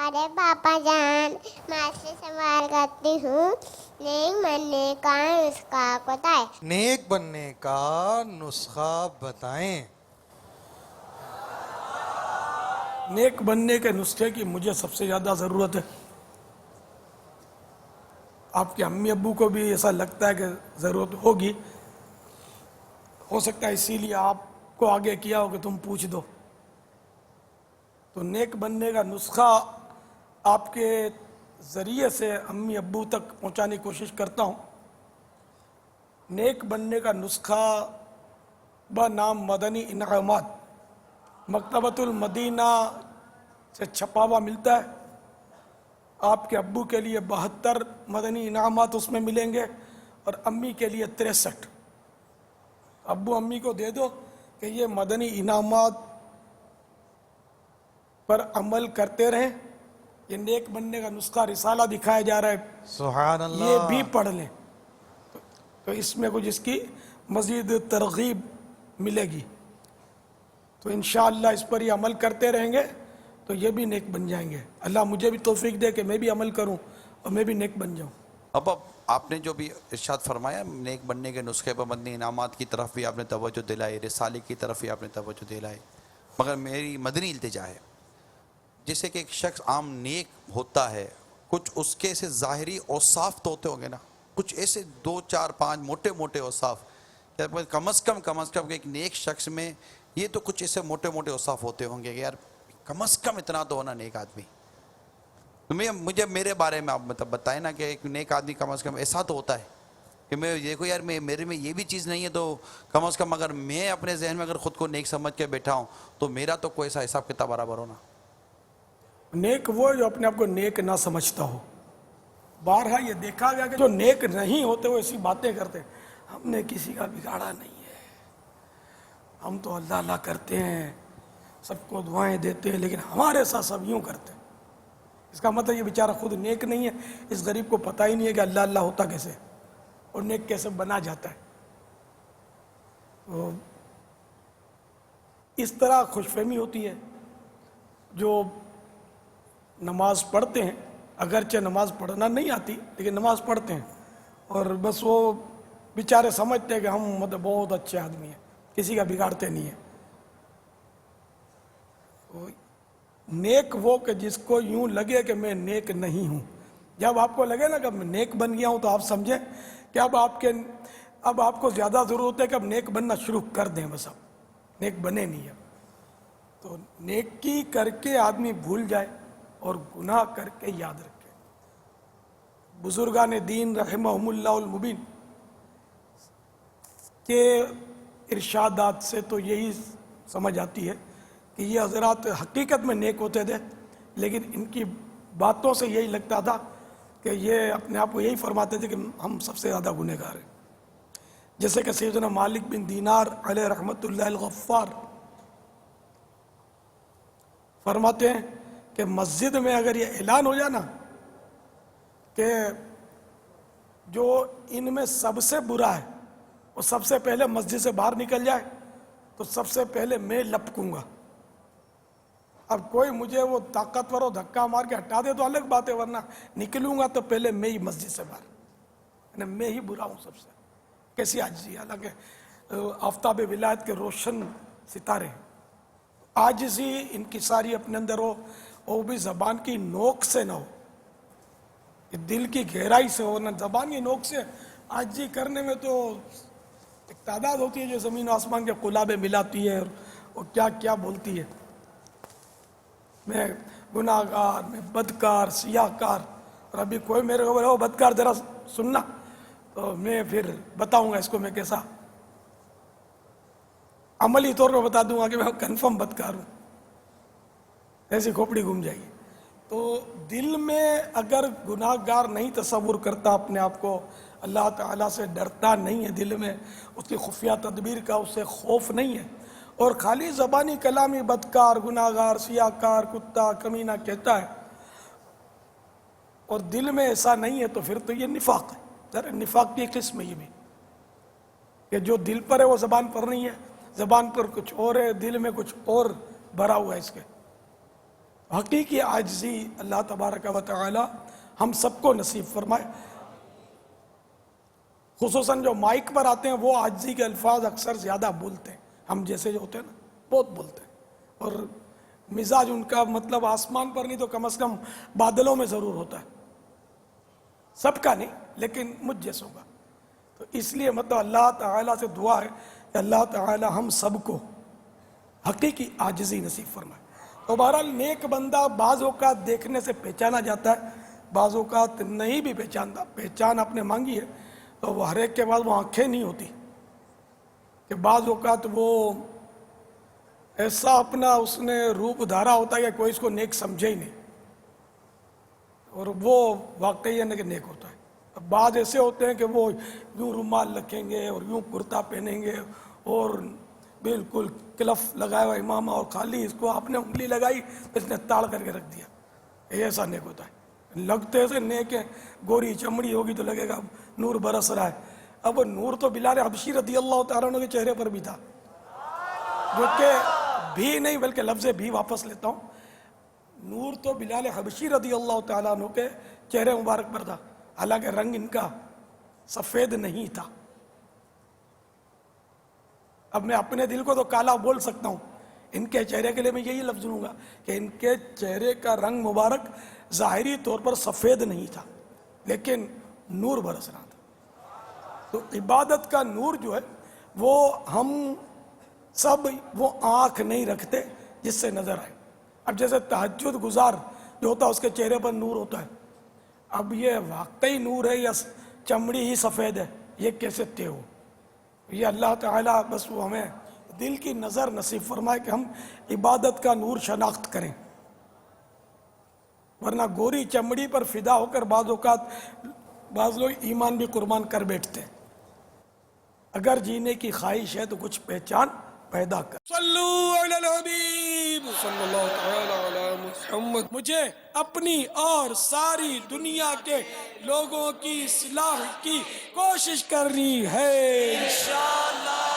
ارے پاپا جان میں آپ سے سوال کرتی ہوں، نیک بننے کا نسخہ بتائیں۔ نیک بننے کا نسخہ بتائیں۔ نیک بننے کے نسخے کی مجھے سب سے زیادہ ضرورت ہے۔ آپ کے امی ابو کو بھی ایسا لگتا ہے کہ ضرورت ہوگی، ہو سکتا ہے اسی لیے آپ کو آگے کیا ہو کہ تم پوچھ دو۔ تو نیک بننے کا نسخہ آپ کے ذریعے سے امی ابو تک پہنچانے کی کوشش کرتا ہوں۔ نیک بننے کا نسخہ بنام مدنی انعامات، مکتبۃ المدینہ سے چھپا ہوا ملتا ہے۔ آپ کے ابو کے لیے 72 مدنی انعامات اس میں ملیں گے اور امی کے لیے 63۔ ابو امی کو دے دو کہ یہ مدنی انعامات پر عمل کرتے رہیں۔ یہ نیک بننے کا نسخہ رسالہ دکھایا جا رہا ہے، سبحان اللہ۔ یہ بھی پڑھ لیں تو اس میں کچھ اس کی مزید ترغیب ملے گی۔ تو انشاءاللہ اس پر یہ عمل کرتے رہیں گے تو یہ بھی نیک بن جائیں گے۔ اللہ مجھے بھی توفیق دے کہ میں بھی عمل کروں اور میں بھی نیک بن جاؤں۔ اب آپ نے جو بھی ارشاد فرمایا نیک بننے کے نسخے پر مدنی انعامات کی طرف بھی آپ نے توجہ دلائی، رسالے کی طرف بھی آپ نے توجہ دلائی، مگر میری مدنی التجا ہے جیسے کہ ایک شخص عام نیک ہوتا ہے، کچھ اس کے سے ظاہری اوصاف تو ہوتے ہوں گے نا، کچھ ایسے 2 4 5 موٹے موٹے اوصاف، کم از کم ایک نیک شخص میں یہ تو کچھ ایسے موٹے موٹے اوصاف ہوتے ہوں گے کہ یار کم از کم اتنا تو ہونا نیک آدمی۔ مجھے میرے بارے میں آپ بتائیں نا کہ ایک نیک آدمی کم از کم ایسا تو ہوتا ہے کہ میں دیکھو یار میرے میں یہ بھی چیز نہیں ہے، تو کم از کم اگر میں اپنے ذہن میں اگر خود کو نیک سمجھ کے بیٹھا ہوں تو میرا تو کوئی ایسا حساب کتاب برابر ہونا۔ نیک وہ جو اپنے آپ کو نیک نہ سمجھتا ہو۔ بارہا یہ دیکھا گیا کہ جو نیک نہیں ہوتے وہ ایسی باتیں کرتے، ہم نے کسی کا بگاڑا نہیں ہے، ہم تو اللہ اللہ کرتے ہیں، سب کو دعائیں دیتے ہیں، لیکن ہمارے ساتھ سب یوں کرتے ہیں۔ اس کا مطلب یہ بیچارہ خود نیک نہیں ہے، اس غریب کو پتہ ہی نہیں ہے کہ اللہ اللہ ہوتا کیسے اور نیک کیسے بنا جاتا ہے۔ تو اس طرح خوش فہمی ہوتی ہے۔ جو نماز پڑھتے ہیں، اگرچہ نماز پڑھنا نہیں آتی لیکن نماز پڑھتے ہیں، اور بس وہ بیچارے سمجھتے ہیں کہ ہم مطلب بہت اچھے آدمی ہیں، کسی کا بگاڑتے نہیں ہیں۔ نیک وہ کہ جس کو یوں لگے کہ میں نیک نہیں ہوں۔ جب آپ کو لگے نا کہ میں نیک بن گیا ہوں تو آپ سمجھیں کہ اب آپ کو زیادہ ضرورت ہے کہ اب نیک بننا شروع کر دیں، بس اب نیک بنے نہیں ہے۔ تو نیکی کر کے آدمی بھول جائے اور گناہ کر کے یاد رکھے۔ بزرگان دین رحمہم اللہ المبین کے ارشادات سے تو یہی سمجھ آتی ہے کہ یہ حضرات حقیقت میں نیک ہوتے تھے، لیکن ان کی باتوں سے یہی لگتا تھا کہ یہ اپنے آپ کو یہی فرماتے تھے کہ ہم سب سے زیادہ گنہگار ہیں۔ جیسے کہ سیدنا مالک بن دینار علیہ رحمت اللہ الغفار فرماتے ہیں کہ مسجد میں اگر یہ اعلان ہو جائے نا کہ جو ان میں سب سے برا ہے وہ سب سے پہلے مسجد سے باہر نکل جائے تو سب سے پہلے میں لپکوں گا۔ اب کوئی مجھے وہ طاقتور و دھکا مار کے ہٹا دے تو الگ بات ہے، ورنہ نکلوں گا تو پہلے میں ہی مسجد سے باہر، یعنی میں ہی برا ہوں سب سے۔ کیسی عاجزی، حالانکہ آفتاب ولایت کے روشن ستارے ہیں۔ عاجزی انکساری اپنے اندر ہو، وہ بھی زبان کی نوک سے نہ ہو، یہ دل کی گہرائی سے ہو، نہ زبان کی نوک سے۔ عاجزی کرنے میں تو ایک تعداد ہوتی ہے جو زمین و آسمان کے قلابے ملاتی ہے اور کیا کیا بولتی ہے، میں گناہ گار، میں بدکار، سیاہ کار، اور ابھی کوئی میرے کو بولے وہ بدکار ذرا سننا تو میں پھر بتاؤں گا اس کو میں کیسا عملی طور پہ بتا دوں گا کہ میں کنفرم بدکار ہوں، ایسی کھوپڑی گھوم جائے گی۔ تو دل میں اگر گناہ گار نہیں تصور کرتا اپنے آپ کو، اللہ تعالیٰ سے ڈرتا نہیں ہے، دل میں اس کی خفیہ تدبیر کا اس سے خوف نہیں ہے، اور خالی زبانی کلامی بدکار، گناہ گار، سیاہ کار، کتا، کمینہ کہتا ہے اور دل میں ایسا نہیں ہے، تو پھر تو یہ نفاق ہے۔ ذرا نفاق کی ایک قسم ہے یہ بھی، کہ جو دل پر ہے وہ زبان پر نہیں ہے، زبان پر کچھ اور ہے، دل میں کچھ اور بھرا ہوا ہے اس کے۔ حقیقی عاجزی اللہ تبارک و تعالی ہم سب کو نصیب فرمائے. خصوصاً جو مائک پر آتے ہیں وہ عاجزی کے الفاظ اکثر زیادہ بولتے ہیں، ہم جیسے جو ہوتے ہیں نا بہت بولتے ہیں، اور مزاج ان کا مطلب آسمان پر نہیں تو کم از کم بادلوں میں ضرور ہوتا ہے، سب کا نہیں لیکن مجھ جیسوں کا. تو اس لیے مطلب اللہ تعالیٰ سے دعا ہے کہ اللہ تعالیٰ ہم سب کو حقیقی عاجزی نصیب فرمائے. تو بہرحال نیک بندہ بعض اوقات دیکھنے سے پہچانا جاتا ہے، بعض اوقات نہیں بھی پہچانتا. پہچان آپ نے مانگی ہے تو وہ ہر ایک کے بعد وہ آنکھیں نہیں ہوتی کہ بعض اوقات وہ ایسا اپنا اس نے روپ دھارا ہوتا ہے کہ کوئی اس کو نیک سمجھے ہی نہیں، اور وہ واقعی ہے کہ نیک ہوتا ہے. اب بعض ایسے ہوتے ہیں کہ وہ یوں رومال رکھیں گے اور یوں کرتا پہنیں گے اور بالکل کلف لگایا ہوا امامہ، اور خالی اس کو آپ نے انگلی لگائی تو اس نے تاڑ کر کے رکھ دیا. ایسا نیک ہوتا ہے. لگتے سے نیک ہے، گوری چمڑی ہوگی تو لگے گا نور برس رہا ہے. اب وہ نور تو بلال حبشی رضی اللہ تعالیٰ عنہ کے چہرے پر بھی تھا، جو کہ بھی نہیں بلکہ لفظ بھی واپس لیتا ہوں، نور تو بلال حبشی رضی اللہ تعالیٰ عنہ کے چہرے مبارک پر تھا، حالانکہ رنگ ان کا سفید نہیں تھا. اب میں اپنے دل کو تو کالا بول سکتا ہوں، ان کے چہرے کے لیے میں یہی لفظ لوں گا کہ ان کے چہرے کا رنگ مبارک ظاہری طور پر سفید نہیں تھا لیکن نور برس رہا تھا. تو عبادت کا نور جو ہے وہ ہم سب وہ آنکھ نہیں رکھتے جس سے نظر آئے. اب جیسے تہجد گزار جو ہوتا ہے اس کے چہرے پر نور ہوتا ہے، اب یہ واقعی نور ہے یا چمڑی ہی سفید ہے یہ کیسے طے ہو؟ یہ اللہ تعالیٰ بس وہ ہمیں دل کی نظر نصیب فرمائے کہ ہم عبادت کا نور شناخت کریں، ورنہ گوری چمڑی پر فدا ہو کر بعض اوقات بعض لوگ ایمان بھی قربان کر بیٹھتے ہیں. اگر جینے کی خواہش ہے تو کچھ پہچان پیدا کر. صلو علی الحبیب صلی اللہ تعالی علی محمد. مجھے اپنی اور ساری دنیا کے لوگوں کی اصلاح کی کوشش کرنی ہے انشاءاللہ.